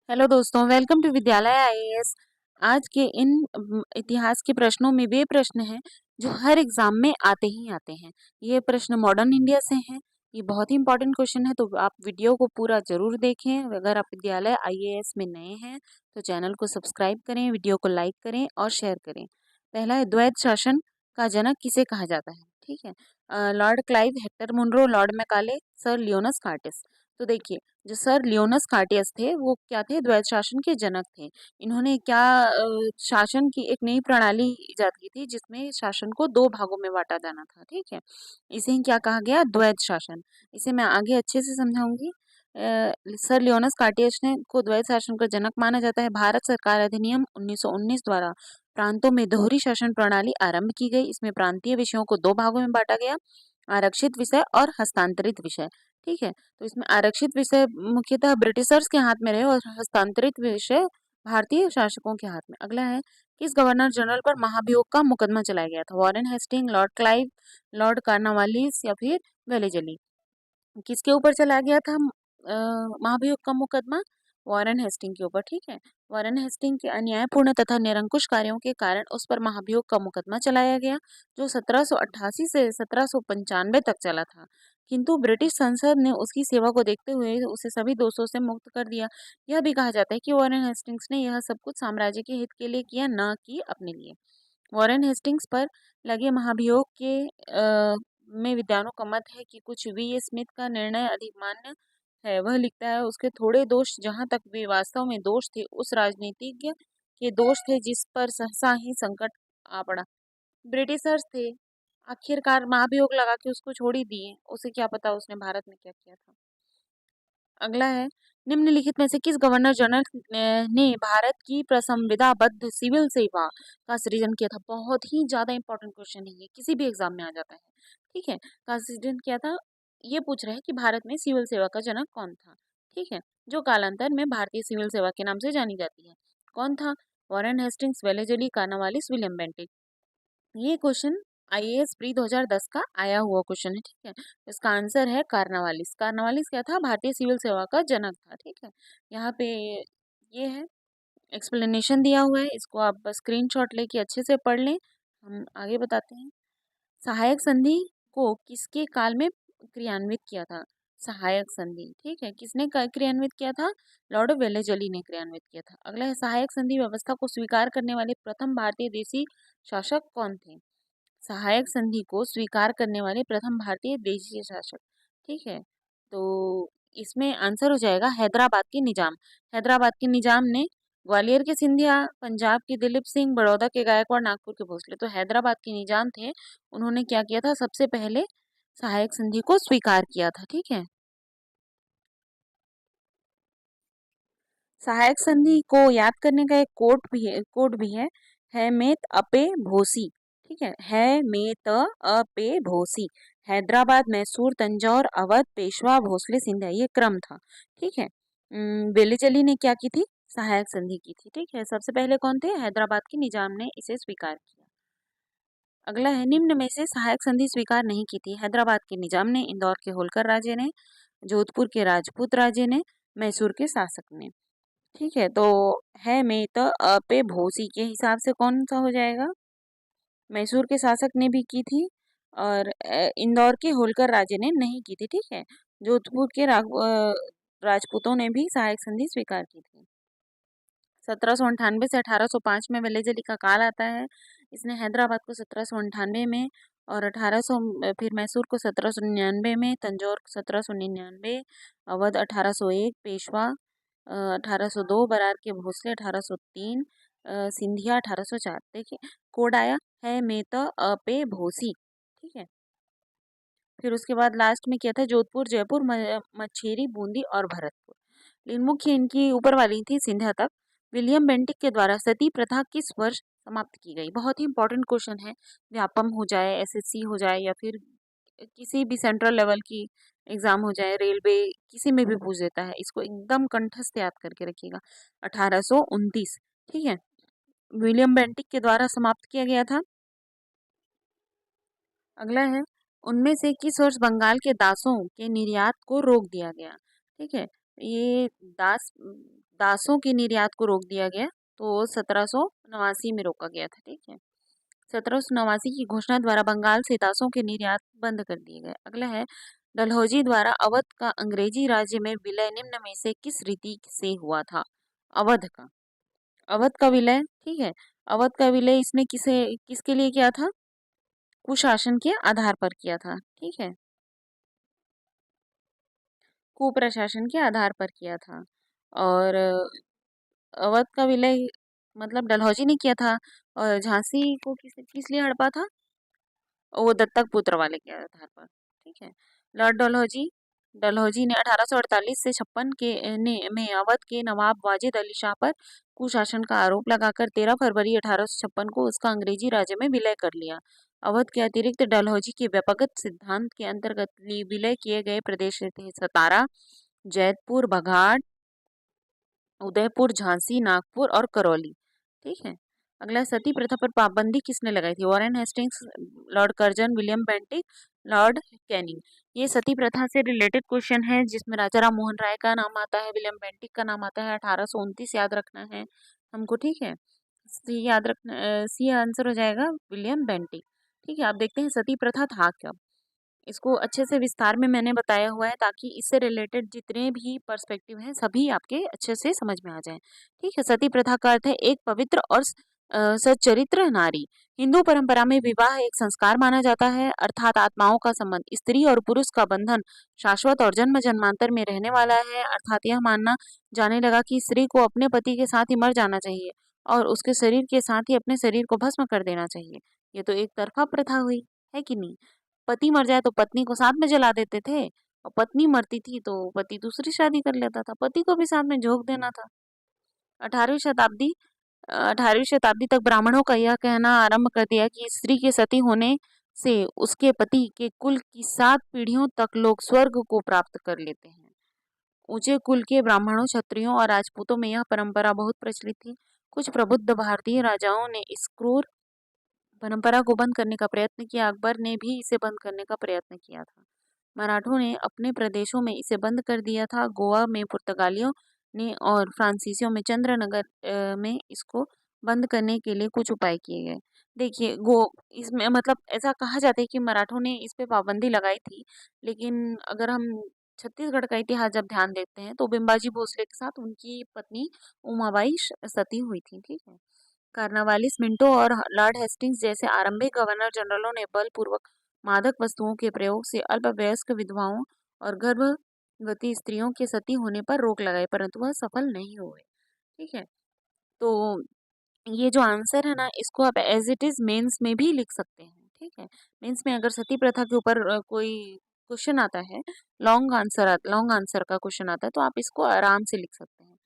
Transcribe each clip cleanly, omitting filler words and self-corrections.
Hello दोस्तों, welcome to विद्यालय IAS. आज के इन इतिहास के प्रश्नों में वे प्रश्न हैं जो हर एग्जाम में आते ही आते हैं। ये प्रश्न मॉडर्न इंडिया से हैं। ये बहुत ही इंपॉर्टेंट क्वेश्चन है, तो आप वीडियो को पूरा जरूर देखें। अगर आप विद्यालय आईएएस में नए हैं तो चैनल को सब्सक्राइब करें, वीडियो को लाइक करें और शेयर करें। पहला है, द्वैत शासन का जनक किसे कहा जाता है? ठीक है, Lord Clive, Hector Munro, Lord Macaulay, sir Lionel Curtis. तो देखिए, जो सर लियोनस कार्टियस थे वो क्या थे? द्वैत शासन के जनक थे। इन्होंने क्या शासन की एक नई प्रणाली इजाद की थी जिसमें शासन को दो भागों में बांटा जाना था। ठीक है, इसे ही क्या कहा गया? द्वैत शासन। इसे मैं आगे अच्छे से समझाऊंगी। सर लियोनस कार्टियस ने को द्वैत शासन का जनक माना जाता है। भारत सरकार अधिनियम 1919 द्वारा प्रांतों में दोहरी शासन प्रणाली आरंभ की गई। इसमें प्रांतीय विषयों को दो भागों में बांटा गया, आरक्षित विषय और हस्तांतरित विषय। ठीक है, तो इसमें आरक्षित विषय मुख्यतः ब्रिटिशर्स के हाथ में रहे और हस्तांतरित विषय भारतीय शासकों के हाथ में। अगला है, किस गवर्नर जनरल पर महाभियोग का मुकदमा चलाया गया था? Warren Hasting, Lord Clive, Lord Cornwallis या फिर वेलेजली? किसके ऊपर चलाया गया था महाभियोग का मुकदमा? वॉरेन हेस्टिंग के ऊपर। ठीक है, वॉरेन हेस्टिंग के अन्यायपूर्ण तथा निरंकुश कार्यों के कारण उस पर महाभियोग का मुकदमा चलाया गया, जो 1788 से 1795 तक चला था। किंतु ब्रिटिश संसद ने उसकी सेवा को देखते हुए उसे सभी दोषों से मुक्त कर दिया। यह भी कहा जाता है कि वॉरेन हेस्टिंग्स ने यह सब कुछ साम्राज्य के हित के लिए किया, न कि अपने लिए। वॉरेन हेस्टिंग्स पर लगे महाभियोग के में विद्वानों का मत है कि कुछ वी स्मिथ का निर्णय अधिक मान्य है। वह लिखता है, उसके थोड़े दोष, जहां तक वे वास्तव में दोष थे, उस राजनीतिज्ञ के दोष थे जिस पर सहसा ही संकट आ पड़ा। ब्रिटिशर्स थे, आखिरकार महाभियोग लगा के उसको छोड़ ही दिए। उसे क्या पता उसने भारत में क्या किया था। अगला है, निम्नलिखित में से किस गवर्नर जनरल ने भारत की प्रसंविदाबद्ध सिविल सेवा का सृजन किया था? बहुत ही ज्यादा इंपॉर्टेंट क्वेश्चन है ये, किसी भी एग्जाम में आ जाता है। ठीक है, का सृजन किया था? ये पूछ रहे हैं कि भारत में सिविल सेवा का जनक कौन था। ठीक है, जो कालांतर में भारतीय सिविल सेवा के नाम से जानी जाती है। कौन था? Warren Hastings, Wellesley, Cornwallis, William Bentinck. ये क्वेश्चन आईएएस प्री 2010 का आया हुआ क्वेश्चन है। ठीक है, इसका आंसर है कार्नवालिस। कार्नवालिस क्या था? भारतीय सिविल सेवा का जनक था। ठीक है, यहाँ पे ये है, एक्सप्लेनेशन दिया हुआ है, इसको आप बस स्क्रीनशॉट लेके अच्छे से पढ़ लें। हम आगे बताते हैं। सहायक संधि को किसके काल में क्रियान्वित किया था? सहायक संधि, ठीक है, किसने क्रियान्वित किया था? लॉर्ड वेलेजली ने क्रियान्वित किया था। अगला है, सहायक संधि व्यवस्था को स्वीकार करने वाले प्रथम भारतीय देशी शासक कौन थे? सहायक संधि को स्वीकार करने वाले प्रथम भारतीय देशीय शासक। ठीक है, तो इसमें आंसर हो जाएगा हैदराबाद के निजाम। हैदराबाद के निजाम ने ग्वालियर के सिंधिया, पंजाब के दिलीप सिंह, बड़ौदा के गायकवाड़, नागपुर के भोसले। तो हैदराबाद के निजाम थे, उन्होंने क्या किया था? सबसे पहले सहायक संधि को स्वीकार किया था। ठीक है, सहायक संधि को याद करने का एक कोड भी है मेत अपे भोसी। ठीक है मेत अपे भोसी। हैदराबाद, मैसूर, तंजौर, अवध, पेशवा, भोसले, सिंधिया, ये क्रम था। ठीक है, वेलिचली ने क्या की थी? सहायक संधि की थी। ठीक है, सबसे पहले कौन थे? हैदराबाद के निजाम ने इसे स्वीकार किया। अगला है, निम्न में से सहायक संधि स्वीकार नहीं की थी? हैदराबाद के निजाम ने, इंदौर के होलकर राजे ने, जोधपुर के राजपूत राजे ने, मैसूर के शासक ने। ठीक है, तो है में तो पे भोसी के हिसाब से कौन सा हो जाएगा? मैसूर के शासक ने भी की थी और इंदौर के होलकर राजे ने नहीं की थी। ठीक है, जोधपुर के राजपूतों ने भी सहायक संधि स्वीकार की थी। 1798 से 1805 में वेलेजली का काल आता है। इसने हैदराबाद को 1798 में और 1800, फिर मैसूर को 1799 में, तंजौर 1799, अवध 1801, पेशवा 1802, बरार के भोसले 1803, सिंधिया 1804। देखिए, कोड आया है में तो पे भोसी। ठीक है, फिर उसके बाद लास्ट में क्या था? जोधपुर, जयपुर, मछेरी, बूंदी और भरतपुर। लेकिन मुख्य इनकी ऊपर वाली थी सिंधिया तक। विलियम बेंटिक के द्वारा सती प्रथा किस वर्ष समाप्त की गई? बहुत ही इंपॉर्टेंट क्वेश्चन है। व्यापम हो जाए, एसएससी हो जाए, या फिर किसी भी सेंट्रल लेवल की एग्जाम हो जाए, रेलवे, किसी में भी पूछ देता है। इसको एकदम कंठस्थ याद करके रखिएगा। 1829। ठीक है, विलियम बेंटिक के द्वारा समाप्त किया गया था। अगला है, उनमें से किस वर्ष बंगाल के दासों के निर्यात को रोक दिया गया? ठीक है, ये दास दासों के निर्यात को रोक दिया गया, तो 1789 में रोका गया था। ठीक है, 1789 की घोषणा द्वारा बंगाल से दासों के निर्यात बंद कर दिए गए। अगला है, डलहौजी द्वारा अवध का अंग्रेजी राज्य में विलय निम्न में से किस रीति से हुआ था? अवध का अवध का विलय, ठीक है, अवध का विलय इसने किसके लिए किया था? कुशासन के आधार पर किया था। ठीक है, कुप्रशासन के आधार पर किया था। और अवध का विलय मतलब डलहौजी ने किया था। और झांसी को किस लिए हड़पा था? वो दत्तक पुत्र वाले के आधार पर। ठीक है, लॉर्ड डलहौजी डलहौजी ने 1848 से 56 में अवध के नवाब वाजिद अली शाह पर कुशासन का आरोप लगाकर 13 फरवरी 1856 को उसका अंग्रेजी राज्य में विलय कर लिया। अवध के अतिरिक्त डलहौजी के व्यापक सिद्धांत के अंतर्गत विलय किए गए प्रदेश थे सतारा, जैतपुर, बघाट, उदयपुर, झांसी, नागपुर और करौली। ठीक है, अगला, सती प्रथा पर पाबंदी किसने लगाई थी? Warren Hastings, Lord Curzon, William Bentinck, Lord Canning. ये सती प्रथा से रिलेटेड क्वेश्चन है जिसमें राजा राम मोहन राय का नाम आता है, विलियम बेंटिक का नाम आता है। 1829 याद रखना है हमको। ठीक है, सी याद रखना, सी आंसर हो जाएगा विलियम बेंटिक। ठीक है, आप देखते हैं सती प्रथा था क्या। इसको अच्छे से विस्तार में मैंने बताया हुआ है ताकि इससे रिलेटेड जितने भी पर्सपेक्टिव हैं सभी आपके अच्छे से समझ में आ जाएं। ठीक है, सती प्रथा का अर्थ है एक पवित्र और सच्चरित्र नारी। हिंदू परंपरा में विवाह एक संस्कार माना जाता है, अर्थात आत्माओं का संबंध, स्त्री और पुरुष का बंधन शाश्वत और जन्म जन्मांतर में रहने वाला है। अर्थात यह मानना जाने लगा कि स्त्री को अपने पति के साथ ही मर जाना चाहिए और उसके शरीर के साथ ही अपने शरीर को भस्म कर देना चाहिए। ये तो एक तरफा प्रथा हुई, है कि नहीं? पति मर जाए तो पत्नी को साथ में जला देते थे, और पत्नी मरती थी तो पति दूसरी शादी कर लेता था, पति को भी साथ में झोंक देना था। 18वीं शताब्दी 18वीं शताब्दी तक ब्राह्मणों का यह कहना आरंभ कर दिया कि स्त्री के सती होने से उसके पति के कुल की 7 पीढ़ियों तक लोग स्वर्ग को प्राप्त कर लेते हैं। ऊंचे कुल के ब्राह्मणों, क्षत्रियों और राजपूतों में यह परंपरा बहुत प्रचलित थी। कुछ प्रबुद्ध भारतीय राजाओं ने इस क्रूर परंपरा को बंद करने का प्रयत्न किया। अकबर ने भी इसे बंद करने का प्रयत्न किया था। मराठों ने अपने प्रदेशों में इसे बंद कर दिया था। गोवा में पुर्तगालियों ने और फ्रांसीसियों में चंद्रनगर में इसको बंद करने के लिए कुछ उपाय किए गए। देखिए, गो इसमें मतलब ऐसा कहा जाता है कि मराठों ने इस पे पाबंदी लगाई थी, लेकिन अगर हम छत्तीसगढ़ का इतिहास जब ध्यान देते हैं तो बिम्बाजी भोसले के साथ उनकी पत्नी उमाबाई सती हुई थी। ठीक है, कार्नवालिस, मिंटो और लॉर्ड हेस्टिंग्स जैसे आरंभिक गवर्नर जनरलों ने बलपूर्वक मादक वस्तुओं के प्रयोग से अल्पवयस्क विधवाओं और गर्भवती स्त्रियों के सती होने पर रोक लगाई, परंतु वह सफल नहीं हुए। ठीक है, तो ये जो आंसर है ना, इसको आप एज इट इज मेंस में भी लिख सकते हैं। ठीक है, मेंस में अगर सती प्रथा के ऊपर कोई क्वेश्चन आता है, लॉन्ग आंसर का क्वेश्चन आता है, तो आप इसको आराम से लिख सकते हैं।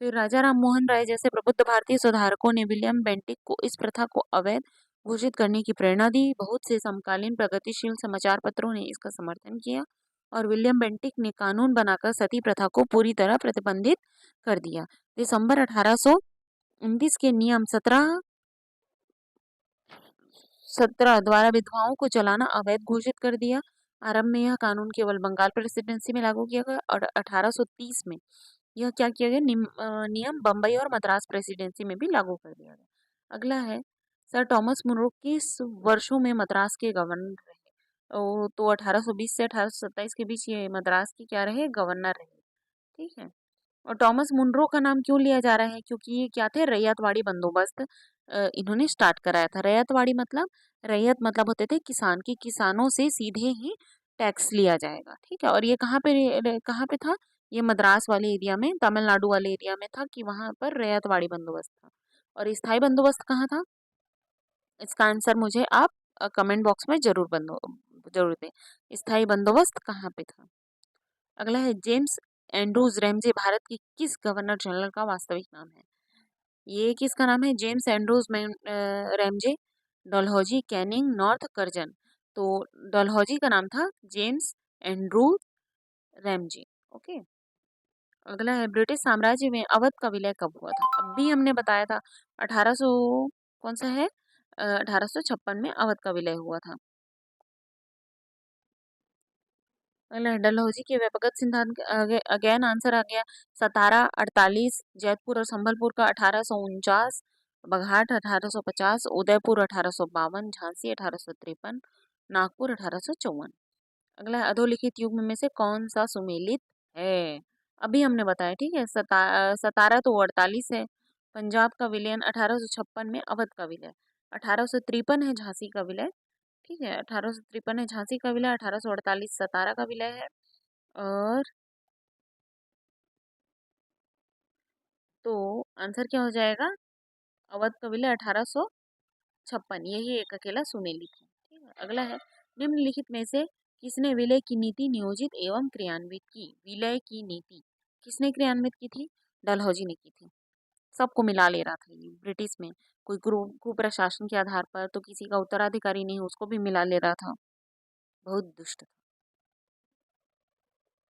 फिर राजा राम मोहन राय जैसे प्रबुद्ध भारतीय सुधारकों ने विलियम बेंटिक को इस प्रथा को अवैध घोषित करने की प्रेरणा दी। बहुत से समकालीन प्रगतिशील समाचार पत्रों ने इसका समर्थन किया और विलियम बेंटिक ने कानून बनाकर सती प्रथा को पूरी तरह प्रतिबंधित कर दिया। दिसंबर 1829 के नियम 17 द्वारा विधवाओं को जलाना अवैध घोषित कर दिया। आरंभ में यह कानून केवल बंगाल प्रेसिडेंसी में लागू किया गया और 1830 में यह क्या किया गया, नियम बम्बई और मद्रास प्रेसिडेंसी में भी लागू कर दिया गया। अगला है, सर टॉमस मुनरो किस वर्षों में मद्रास के गवर्नर रहे? तो 1820 से 1827 के बीच ये मद्रास की क्या रहे, गवर्नर रहे। ठीक है, और टॉमस मुनरो का नाम क्यों लिया जा रहा है? क्योंकि ये क्या थे, रैयतवाड़ी बंदोबस्त इन्होंने स्टार्ट कराया था। रैयतवाड़ी मतलब, रैयत मतलब होते थे किसान, की किसानों से सीधे ही टैक्स लिया जाएगा। ठीक है, और ये कहाँ पे था? ये मद्रास वाले एरिया में, तमिलनाडु वाले एरिया में था कि वहां पर रैयतवाड़ी बंदोबस्त था। और स्थायी बंदोबस्त कहाँ था? इसका आंसर मुझे आप कमेंट बॉक्स में जरूर दें। स्थायी बंदोबस्त कहाँ पे था? अगला है, जेम्स एंड्रूज रैमजे भारत के किस गवर्नर जनरल का वास्तविक नाम है? ये किसका नाम है? James Andrews Ramsay, Dalhousie, Canning, north, Curzon. तो डलहौजी का नाम था जेम्स एंड्रू रैमजे। ओके, अगला है, ब्रिटिश साम्राज्य में अवध का विलय कब हुआ था? अब भी हमने बताया था 1800, कौन सा है, 1856 में अवध का विलय हुआ था। अगला डलहौजी के व्यक्तिगत सिद्धांत अगेन आंसर आ गया। सतारा 48, जैतपुर और संबलपुर का 1849, बघाट 1850, उदयपुर 1852, झांसी 1853, नागपुर 1854। अगला है अधोलिखित युग्म में से कौन सा सुमेलित है? अभी हमने बताया, ठीक है। सतारा तो 48 है, पंजाब का विलयन 1856 में, अवध का विलय 1853 है, झांसी का विलय, ठीक है। 1853 है झांसी का विलय, 1848 सतारा का विलय है। और तो आंसर क्या हो जाएगा? अवध का विलय 1856, यही एक अकेला सुमेलित है, ठीक है। अगला है निम्नलिखित में से किसने विलय की नीति नियोजित एवं क्रियान्वित की? विलय की नीति किसने क्रियान्वित की थी? डलहौजी ने की थी। सबको मिला ले रहा था ये ब्रिटिश में, कोई कुप्रशासन के आधार पर, तो किसी का उत्तराधिकारी नहीं उसको भी मिला ले रहा था। बहुत दुष्ट था।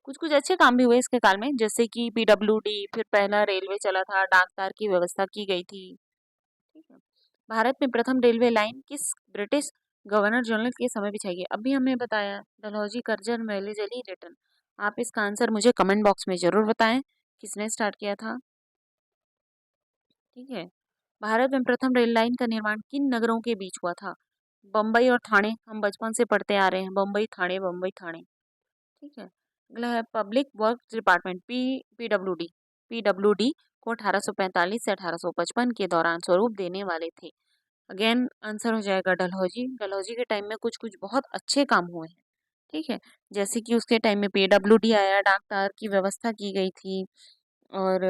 कुछ कुछ अच्छे काम भी हुए इसके काल में, जैसे कि पीडब्ल्यूडी, फिर पहला रेलवे चला था, डाक तार की व्यवस्था की गई थी, ठीक है। भारत में प्रथम रेलवे लाइन किस ब्रिटिश गवर्नर जनरल के समय बिछाई गई? अभी हमने बताया, डलहौजी करजन मैलेजली रिटर्न। आप इसका आंसर मुझे कमेंट बॉक्स में जरूर बताएं, किसने स्टार्ट किया था, ठीक है। भारत में प्रथम रेल लाइन का निर्माण किन नगरों के बीच हुआ था? बम्बई और ठाणे, हम बचपन से पढ़ते आ रहे हैं, बम्बई ठाणे, बम्बई ठाणे, ठीक है। अगला है public work department, PWD, PWD को 1845 से 1855 के दौरान स्वरूप देने वाले थे। अगेन आंसर हो जाएगा डलहौजी। डलहौजी के टाइम में कुछ कुछ बहुत अच्छे काम हुए हैं, ठीक है। जैसे कि उसके टाइम में पीडब्ल्यूडी आया, डाक तार की व्यवस्था की गई थी, और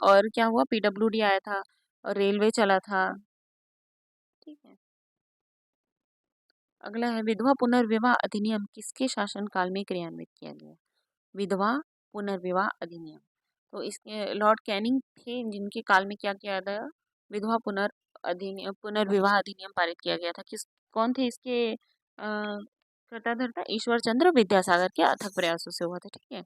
और क्या हुआ, पीडब्ल्यूडी आया था और रेलवे चला था, ठीक है। अगला है विधवा पुनर्विवाह अधिनियम किसके शासनकाल में क्रियान्वित किया गया? विधवा पुनर्विवाह अधिनियम, तो इसके लॉर्ड कैनिंग थे जिनके काल में क्या किया गया? विधवा पुनर्विवाह अधिनियम पारित किया गया था। कौन थे इसके कर्ताधर्ता? ईश्वर चंद्र विद्यासागर के अथक प्रयासों से हुआ था, ठीक है।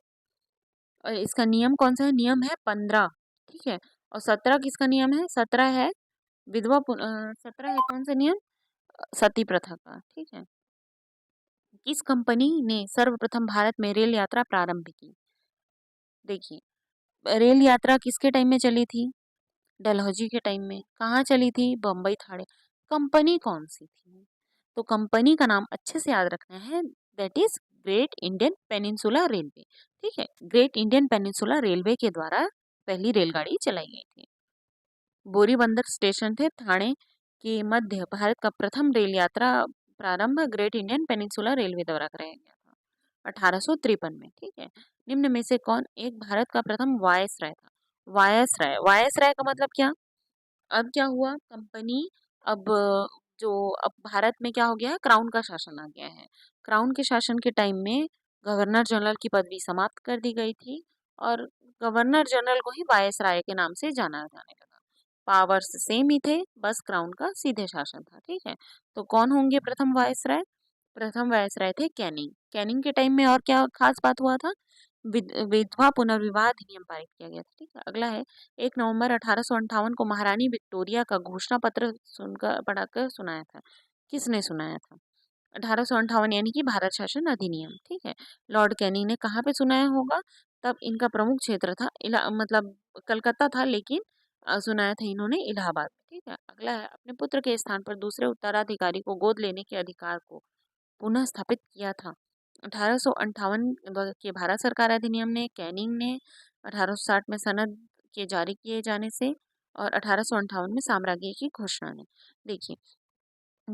और इसका नियम कौन सा है? नियम है 15, ठीक है। और 17 किसका नियम है? 17 है 17 है कौन सा नियम? सती प्रथा का, ठीक है। किस कंपनी ने सर्वप्रथम भारत में रेल यात्रा प्रारंभ की? देखिए, रेल यात्रा किसके टाइम में चली थी? डलहौजी के टाइम में। कहाँ चली थी? बम्बई थाने। कंपनी कौन सी थी? तो कंपनी का नाम अच्छे से याद रखना है, that is great Indian peninsula railway, ठीक है। ग्रेट इंडियन पेनिनसुला रेलवे के द्वारा पहली रेलगाड़ी चलाई गई थी। बोरीबंदर स्टेशन थे ठाणे के मध्य भारत का प्रथम रेल यात्रा प्रारंभ ग्रेट इंडियन पेनिनसुला रेलवे द्वारा कराया गया था 1853 में, ठीक है। निम्न में से कौन एक भारत का प्रथम वायसराय था? वायसराय, वायसराय का मतलब क्या? अब क्या हुआ, कंपनी, अब जो अब भारत में क्या हो गया है, क्राउन का शासन आ गया है। क्राउन के शासन के टाइम में गवर्नर जनरल की पदवी समाप्त कर दी गई थी, और गवर्नर जनरल को ही वायसराय के नाम से जाना जाने लगा। पावर्स सेम ही थे, बस क्राउन का सीधे शासन था, ठीक है। तो कौन होंगे प्रथम वायसराय? प्रथम वायसराय थे कैनिंग। कैनिंग के टाइम में और क्या खास बात हुआ था? विधवा पुनर्विवाह अधिनियम पारित किया गया था, ठीक है। अगला है 1 नवंबर 1858 को महारानी विक्टोरिया का घोषणा पत्र सुनकर पढ़ाकर सुनाया था। किसने सुनाया था? 1858 यानी कि भारत शासन अधिनियम, ठीक है। लॉर्ड कैनिंग ने कहाँ पे सुनाया होगा? तब इनका प्रमुख क्षेत्र था मतलब कलकत्ता था, लेकिन सुनाया था इन्होंने इलाहाबाद में, ठीक है। अगला है अपने पुत्र के स्थान पर दूसरे उत्तराधिकारी को गोद लेने के अधिकार को पुनः स्थापित किया था। 1858 के भारत सरकार अधिनियम ने, कैनिंग ने, 1860 में सनद के जारी किए जाने से, और 1858 में साम्राज्य की घोषणा ने। देखिए,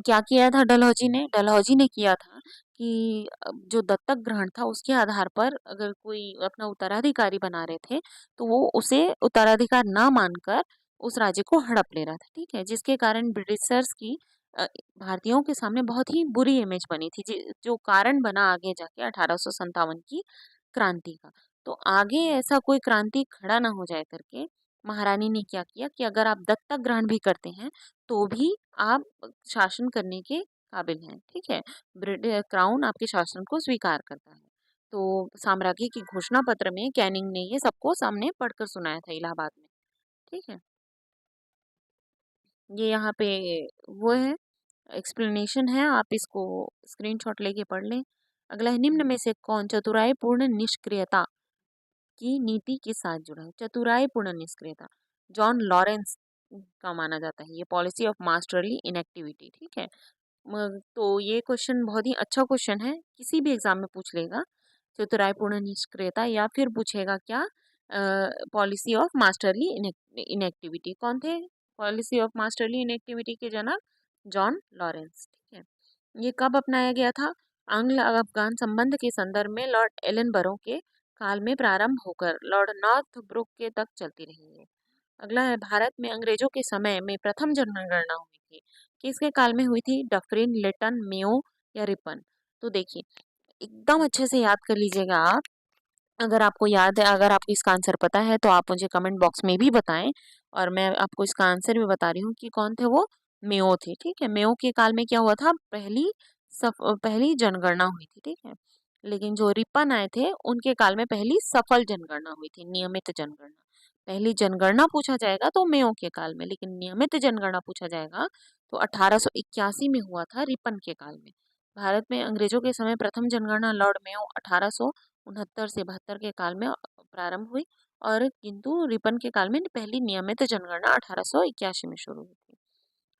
क्या किया था डलहौजी ने? डलहौजी ने किया था कि जो दत्तक ग्रहण था उसके आधार पर अगर कोई अपना उत्तराधिकारी बना रहे थे, तो वो उसे उत्तराधिकार ना मानकर उस राज्य को हड़प ले रहा था, ठीक है। जिसके कारण ब्रिटिशर्स की भारतीयों के सामने बहुत ही बुरी इमेज बनी थी, जो कारण बना आगे जाके 1857 की क्रांति का। तो आगे ऐसा कोई क्रांति खड़ा ना हो जाए करके महारानी ने क्या किया कि अगर आप दत्तक ग्रहण भी करते हैं तो भी आप शासन करने के काबिल हैं, ठीक है। ब्रिटिश क्राउन आपके शासन को स्वीकार करता है। तो साम्राज्य की घोषणा पत्र में कैनिंग ने ये सबको सामने पढ़कर सुनाया था इलाहाबाद में, ठीक है। ये यहाँ पे वो है, एक्सप्लेनेशन है, आप इसको स्क्रीनशॉट लेके पढ़ लें। अगला है, निम्न में से कौन चतुराई पूर्ण निष्क्रियता की नीति के साथ जुड़ा है? चतुराई पूर्ण निष्क्रियता जॉन लॉरेंस का माना जाता है, ये पॉलिसी ऑफ मास्टरली इनएक्टिविटी, ठीक है। तो ये क्वेश्चन बहुत ही अच्छा क्वेश्चन है, किसी भी एग्जाम में पूछ लेगा। चतुराईपूर्ण निष्क्रियता या फिर पूछेगा क्या, पॉलिसी ऑफ मास्टरली इनएक्टिविटी। कौन थे पॉलिसी ऑफ मास्टरली इनएक्टिविटी के जनक? जॉन लॉरेंस, ठीक है। ये कब अपनाया गया था? आंग्ल अफगान संबंध के संदर्भ में लॉर्ड एलनबरो के काल में प्रारंभ होकर लॉर्ड नॉर्थब्रुक के तक चलती रही है। अगला है, भारत में अंग्रेजों के समय में प्रथम जनगणना हुई थी, किसके काल में हुई थी? डफरिन, लिटन, मेयो या रिपन? तो देखिए, एकदम अच्छे से याद कर लीजिएगा आप। अगर आपको याद है, अगर आपको इसका आंसर पता है तो आप मुझे कमेंट बॉक्स में भी बताएं, और मैं आपको इसका आंसर भी बता रही हूँ कि कौन थे वो। मेयो थे, ठीक है। मेयो के काल में क्या हुआ था? पहली जनगणना हुई थी, ठीक है। लेकिन जो रिपन आए थे उनके काल में पहली सफल जनगणना हुई थी, नियमित जनगणना। पहली जनगणना पूछा जाएगा तो मेयो के काल में, लेकिन नियमित जनगणना पूछा जाएगा तो 1881 में हुआ था, रिपन के काल में। भारत में अंग्रेजों के समय प्रथम जनगणना लॉर्ड मेयो 1869 से 72 के काल में प्रारंभ हुई, और किंतु रिपन के काल में पहली नियमित जनगणना 1881 में शुरू हुई थी।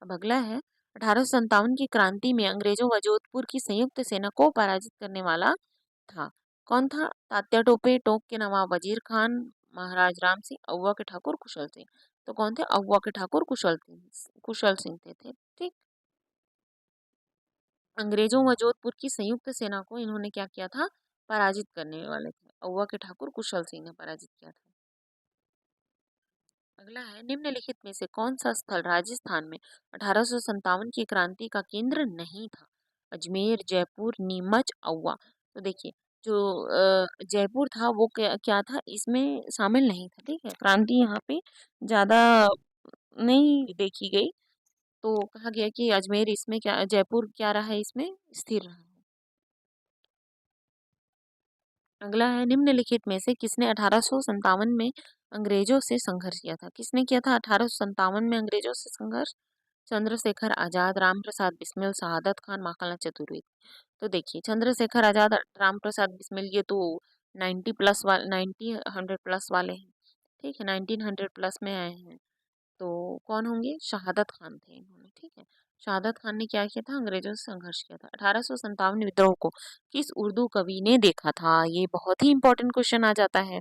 अब अगला है, 1857 की क्रांति में अंग्रेजों व जोधपुर की संयुक्त सेना को पराजित करने वाला था। कौन था? तात्या टोपे, टोंक के नवाब वजीर खान, महाराज राम सिंह, अहुआ के ठाकुर, कुशल सिंह। तो कौन थे? अहुआ के ठाकुर कुशल सिंह थे, ठीक। अंग्रेजों व जोधपुर की संयुक्त सेना को इन्होंने क्या किया था? पराजित करने वाले थे। अहुआ के ठाकुर कुशल सिंह ने पराजित किया था। अगला है, निम्नलिखित में से कौन सा स्थल राजस्थान में 1857 की क्रांति का केंद्र नहीं था? अजमेर, जयपुर, नीमच, औवा? तो देखिए, जो जयपुर था वो क्या क्या था, इसमें शामिल नहीं था, ठीक है। क्रांति यहाँ पे ज्यादा नहीं देखी गई, तो कहा गया कि अजमेर इसमें क्या, जयपुर क्या रहा है, इसमें स्थिर रहा है। अगला है, निम्नलिखित में से किसने 1857 में अंग्रेजों से संघर्ष किया था? किसने किया था 1857 में अंग्रेजों से संघर्ष? चंद्रशेखर आजाद, राम प्रसाद बिस्मिल, शहादत खान, माखनलाल चतुर्वेदी। तो देखिए, चंद्रशेखर आजाद, राम प्रसाद बिस्मिल, ये तो 90 100 प्लस वाले हैं, ठीक है, 1900 प्लस में आए हैं। तो कौन होंगे? शहादत खान थे इन्होंने, ठीक है। शहादत खान ने क्या किया था? अंग्रेजों से संघर्ष किया था। 1857 विद्रोह को किस उर्दू कवि ने देखा था? ये बहुत ही इंपॉर्टेंट क्वेश्चन आ जाता है,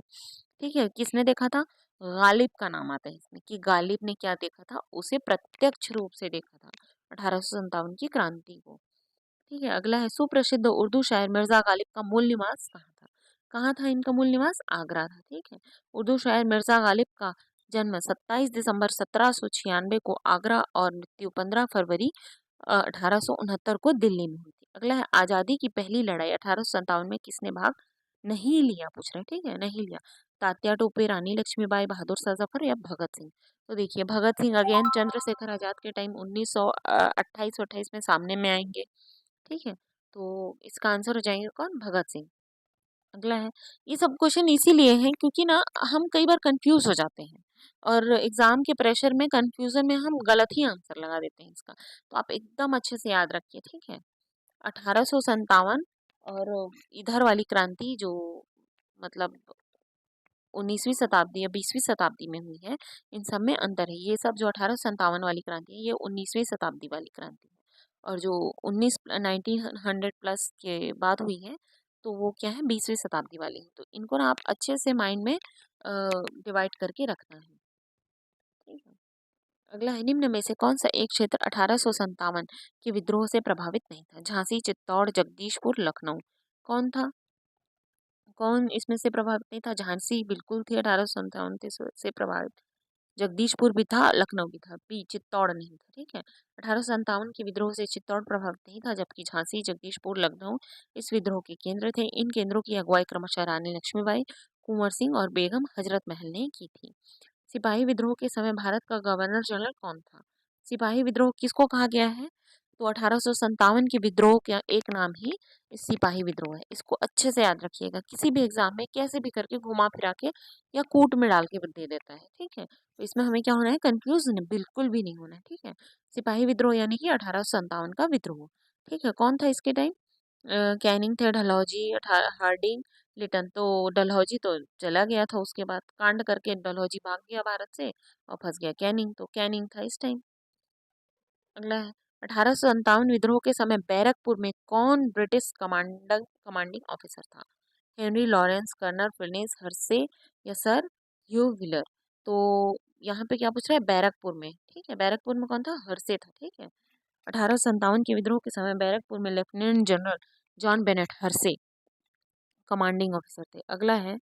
ठीक है। किसने देखा था? गालिब का नाम आता है इसमें, कि गालिब ने क्या देखा था? उसे प्रत्यक्ष रूप से देखा था, 1857 की क्रांति को, ठीक है। अगला है, सुप्रसिद्ध उर्दू शायर मिर्जा गालिब का मूल निवास कहाँ था? कहाँ था इनका मूल निवास? आगरा था, ठीक है। उर्दू शायर मिर्जा गालिब का जन्म 27 दिसंबर 1796 को आगरा, और मृत्यु 15 फरवरी 1869 को दिल्ली में हुई थी। अगला है, आजादी की पहली लड़ाई 1857 में किसने भाग नहीं लिया? पूछ रहे हैं, ठीक है, नहीं लिया। तात्या टोपे, रानी लक्ष्मीबाई, बहादुर शाह जफर या भगत सिंह? तो देखिए, भगत सिंह अगेन चंद्रशेखर आजाद के टाइम 1928 में सामने में आएंगे, ठीक है। तो इसका आंसर हो जाएंगे कौन? भगत सिंह। अगला है, ये सब क्वेश्चन इसीलिए हैं क्योंकि ना हम कई बार कंफ्यूज हो जाते हैं, और एग्जाम के प्रेशर में कंफ्यूजन में हम गलत ही आंसर लगा देते हैं इसका। तो आप एकदम अच्छे से याद रखिए, ठीक है। 1857 और इधर वाली क्रांति जो, मतलब 19वीं शताब्दी या 20वीं शताब्दी में हुई है, इन सब में अंतर है। ये सब जो 1857 वाली क्रांति है, ये 19वीं शताब्दी वाली क्रांति है, और जो 1900 प्लस के बाद हुई है, तो वो क्या है, 20वीं शताब्दी वाली है। तो इनको ना आप अच्छे से माइंड में डिवाइड करके रखना है, ठीक है। अगला है, निम्न में से कौन सा एक क्षेत्र 1857 के विद्रोह से प्रभावित नहीं था? झांसी, चित्तौड़, जगदीशपुर, लखनऊ? कौन था? कौन इसमें से प्रभावित नहीं था? झांसी बिल्कुल थी 1857 से प्रभावित, जगदीशपुर भी था, लखनऊ भी था, बी चित्तौड़ नहीं था, ठीक है। 1857 के विद्रोह से चित्तौड़ प्रभावित नहीं था, जबकि झांसी, जगदीशपुर, लखनऊ इस विद्रोह के केंद्र थे। इन केंद्रों की अगुवाई क्रमशः रानी लक्ष्मीबाई, कुंवर सिंह और बेगम हजरत महल ने की थी। सिपाही विद्रोह के समय भारत का गवर्नर जनरल कौन था? सिपाही विद्रोह किसको कहा गया है? तो 1857 के विद्रोह का एक नाम ही सिपाही विद्रोह है। इसको अच्छे से याद रखिएगा, किसी भी एग्जाम में कैसे भी करके घुमा फिरा के या कूट में डाल के दे देता है, ठीक है। तो इसमें हमें क्या होना है? कंफ्यूज बिल्कुल भी नहीं होना है, ठीक है। सिपाही विद्रोह यानी कि 1857 का विद्रोह, ठीक है। कौन था इसके टाइम? कैनिंग थे, डलहौजी, हार्डिंग, लिटन। तो डलहौजी तो चला गया था, उसके बाद कांड करके डलहौजी भाग गया भारत से और फंस गया कैनिंग, तो कैनिंग था इस टाइम। अगला है 1857 विद्रोह के समय बैरकपुर में कौन ब्रिटिश कमांडिंग ऑफिसर था? Henry Lawrence, colonel Phillis Hearsey या सर ह्यू व्हीलर। तो यहाँ पे क्या पूछ रहा है? बैरकपुर में, ठीक है, बैरकपुर में कौन था? हर्से था, ठीक है। 1857 के विद्रोह के समय बैरकपुर में lieutenant general John Bennett Hershey commanding officer थे। अगला है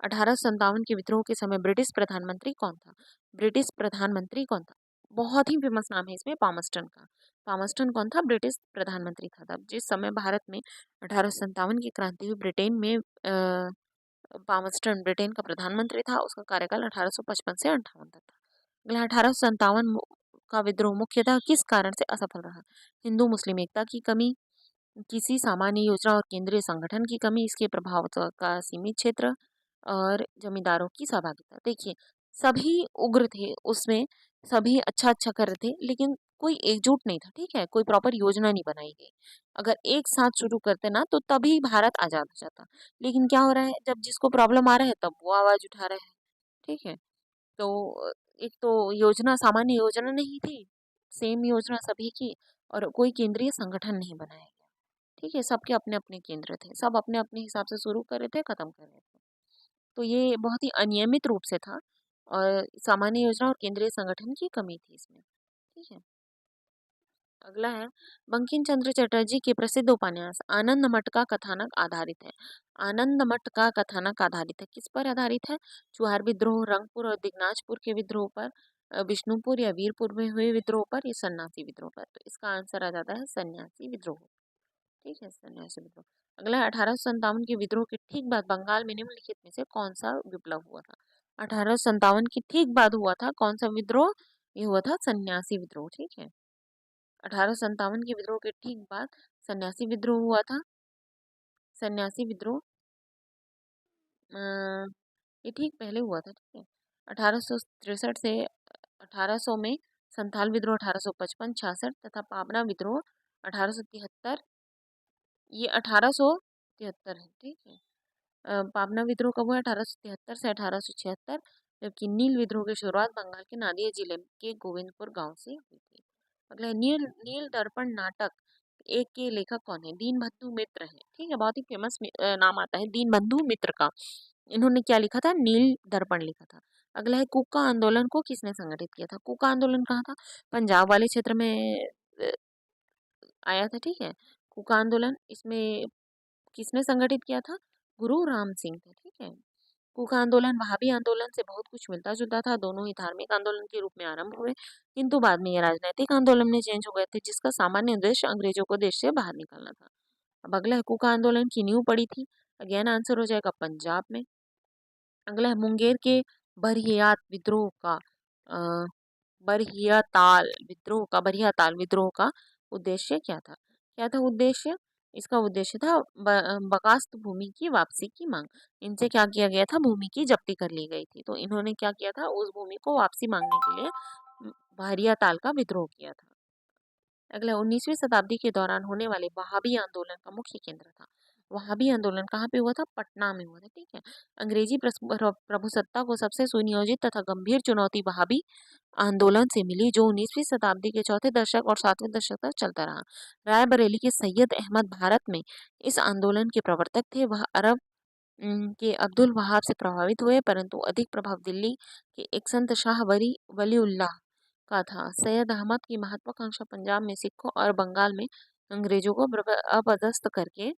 1857 के विद्रोह के समय ब्रिटिश प्रधानमंत्री कौन था? ब्रिटिश प्रधानमंत्री कौन था? बहुत ही फेमस नाम है इसमें, पामस्टन का। पामस्टन कौन था? ब्रिटिश प्रधानमंत्री था तब जिस समय भारत में 1857 की क्रांति हुई। ब्रिटेन में पामस्टन ब्रिटेन का प्रधानमंत्री था, उसका कार्यकाल 1855 से 58 तक था। अगला 1857 का विद्रोह मुख्यतः किस कारण से असफल रहा? हिंदू मुस्लिम एकता की कमी, किसी सामान्य योजना और केंद्रीय संगठन की कमी, इसके प्रभाव का सीमित क्षेत्र और जमींदारों की सहभागिता। देखिए, सभी उग्र थे उसमें, सभी अच्छा अच्छा कर रहे थे, लेकिन कोई एकजुट नहीं था, ठीक है, कोई प्रॉपर योजना नहीं बनाई गई। अगर एक साथ शुरू करते ना तो तभी भारत आजाद हो जाता। लेकिन क्या हो रहा है, जब जिसको प्रॉब्लम आ रहा है तब वो आवाज उठा रहा है, ठीक है। तो एक तो योजना, सामान्य योजना नहीं थी, सेम योजना सभी की, और कोई केंद्रीय संगठन नहीं बनाया गया, ठीक है। सबके अपने अपने केंद्र थे, सब अपने अपने हिसाब से शुरू कर रहे थे, खत्म कर रहे थे। तो ये बहुत ही अनियमित रूप से था और सामान्य योजना और केंद्रीय संगठन की कमी थी इसमें, ठीक है। अगला है बंकिम चंद्र चटर्जी के प्रसिद्ध उपन्यास आनंद मठ का कथानक आधारित है। आनंद मठ का कथानक आधारित है, किस पर आधारित है? चुहार विद्रोह, रंगपुर और दिगनाजपुर के विद्रोह पर, विष्णुपुर या वीरपुर में हुए विद्रोह पर, या सन्यासी विद्रोह पर। तो इसका आंसर आ जाता है सन्यासी विद्रोह, ठीक है, सन्यासी विद्रोह। अगला है 1857 के विद्रोह के ठीक बाद बंगाल में निम्नलिखित में से कौन सा विप्लव हुआ था? 1857 के ठीक बाद हुआ था कौन सा विद्रोह? ये हुआ था सन्यासी विद्रोह, ठीक है। 1857 के विद्रोह के ठीक बाद सन्यासी विद्रोह हुआ था। सन्यासी विद्रोह अ, ये ठीक पहले हुआ था, ठीक है। 1863 से 1800 में संथाल विद्रोह 1855 66 तथा पाबना विद्रोह 1873, ये 1873 है, ठीक है। पाबना विद्रोह कब हुआ? 1873 से 1876, जबकि नील विद्रोह की शुरुआत बंगाल के नादिया जिले के गोविंदपुर गांव से हुई थी। अगला है नील नील दर्पण नाटक एक के लेखक कौन है? दीन बंधु मित्र है, ठीक है, बहुत ही फेमस नाम आता है दीन बंधु मित्र का। इन्होंने क्या लिखा था? नील दर्पण लिखा था। अगला है कुका आंदोलन को किसने संगठित किया था? कुका आंदोलन कहाँ था? पंजाब वाले क्षेत्र में आया था, ठीक है। कुका आंदोलन इसमें किसने संगठित किया था? गुरु राम सिंह थे, ठीक है। कुका आंदोलन वहाबी आंदोलन से बहुत कुछ मिलता जुलता था, दोनों ही धार्मिक आंदोलन के रूप में आरंभ हुए, किंतु बाद में ये राजनीतिक आंदोलन में चेंज हो गए थे, जिसका सामान्य उद्देश्य अंग्रेजों को देश से बाहर निकालना था। अब अगला है कुका आंदोलन की नींव पड़ी थी, अगेन आंसर हो जाएगा पंजाब में। अगला है मुंगेर के बरहियात विद्रोह का अ, बरहिया ताल विद्रोह का उद्देश्य क्या था? क्या था उद्देश्य? इसका उद्देश्य था बकास्त भूमि की वापसी की मांग। इनसे क्या किया गया था? भूमि की जब्ती कर ली गई थी, तो इन्होंने क्या किया था? उस भूमि को वापसी मांगने के लिए बहरिया ताल का विद्रोह किया था। अगला 19वीं शताब्दी के दौरान होने वाले वहाबी आंदोलन का मुख्य केंद्र था। वहाबी आंदोलन कहाँ पे हुआ था? पटना में हुआ था, ठीक है। अंग्रेजी प्रभुसत्ता को सबसे सुनियोजित तथा गंभीर चुनौती वहाबी आंदोलन से मिली, जो 19वीं शताब्दी के चौथे दशक और 7वें दशक तक चलता रहा। रायबरेली के सैयद अहमद भारत में इस आंदोलन के प्रवर्तक थे। वह अरब के अब्दुल वहाब से प्रभावित हुए, परंतु अधिक प्रभाव दिल्ली के एक संत शाह वलीउल्लाह का था। सैयद अहमद की महत्वाकांक्षा पंजाब में सिखों और बंगाल में अंग्रेजों को अपदस्थ करके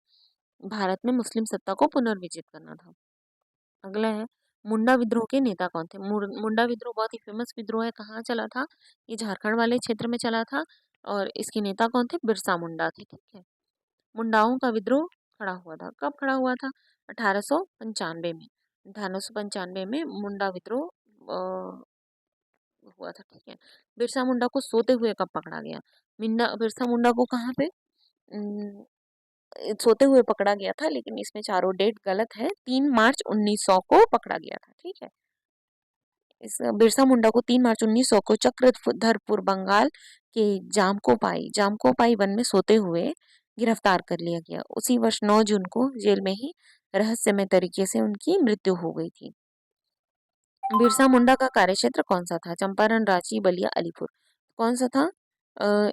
भारत में मुस्लिम सत्ता को पुनर्विजित करना था। अगला है मुंडा विद्रोह के नेता कौन थे? मुंडा विद्रोह बहुत ही फेमस विद्रोह है, कहाँ चला था? ये झारखंड वाले क्षेत्र में चला था, और इसके नेता कौन थे? बिरसा मुंडा थे, ठीक है। मुंडाओं का विद्रोह खड़ा हुआ था, कब खड़ा हुआ था? 1895 में। 1895 में मुंडा विद्रोह हुआ था, ठीक है। बिरसा मुंडा को सोते हुए कब पकड़ा गया? बिरसा मुंडा को कहाँ पे सोते हुए पकड़ा गया था, लेकिन इसमें चारों डेट गलत है। 3 मार्च 1900 को पकड़ा गया था, ठीक है। इस बिरसा मुंडा को 3 मार्च 1900 को चक्रधरपुर बंगाल के जामकोपाई वन में सोते हुए गिरफ्तार कर लिया गया। उसी वर्ष 9 जून को जेल में ही रहस्यमय तरीके से उनकी मृत्यु हो गई थी। बिरसा मुंडा का कार्यक्षेत्र कौन सा था? चंपारण, रांची, बलिया, अलीपुर। कौन सा था?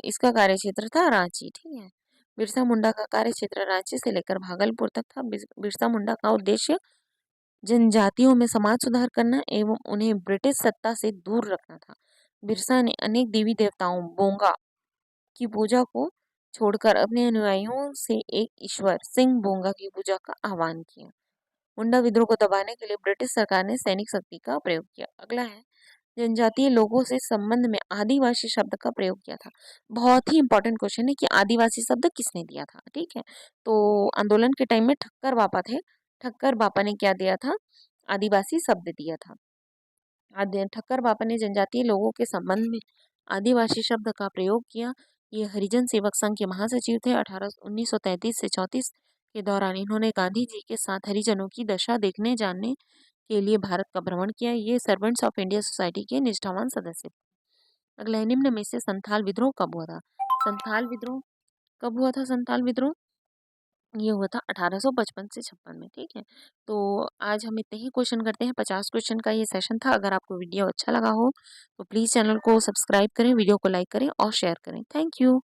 इसका कार्यक्षेत्र था रांची। ठीक है। बिरसा मुंडा का कार्यक्षेत्र रांची से लेकर भागलपुर तक था। बिरसा मुंडा का उद्देश्य जनजातियों में समाज सुधार करना एवं उन्हें ब्रिटिश सत्ता से दूर रखना था। बिरसा ने अनेक देवी देवताओं बोंगा की पूजा को छोड़कर अपने अनुयायियों से एक ईश्वर सिंह बोंगा की पूजा का आह्वान किया। मुंडा विद्रोह को दबाने के लिए ब्रिटिश सरकार ने सैनिक शक्ति का प्रयोग किया। अगला है, जनजातीय लोगों से संबंध में आदिवासी शब्द का प्रयोग किया था। बहुत ही इंपॉर्टेंट क्वेश्चन है कि आदिवासी शब्द किसने दिया था। ठीक है, तो आंदोलन के टाइम में ठक्कर बापा थे। ठक्कर बापा ने क्या दिया था? आदिवासी शब्द दिया था। ठक्कर बापा ने जनजातीय लोगों के संबंध में आदिवासी शब्द का प्रयोग किया। ये हरिजन सेवक संघ के महासचिव थे। 1933 से 34 के दौरान इन्होंने गांधी जी के साथ हरिजनों की दशा देखने जानने के लिए भारत का भ्रमण किया। ये सर्वेंट्स ऑफ इंडिया सोसाइटी के निष्ठावान सदस्य थे। अगला है, निम्न में से संथाल विद्रोह कब हुआ था? संथाल विद्रोह कब हुआ था? संथाल विद्रोह ये हुआ था 1855 से 56 में। ठीक है, तो आज हम इतने ही क्वेश्चन करते हैं। 50 क्वेश्चन का ये सेशन था। अगर आपको वीडियो अच्छा लगा हो तो प्लीज़ चैनल को सब्सक्राइब करें, वीडियो को लाइक करें और शेयर करें। Thank you.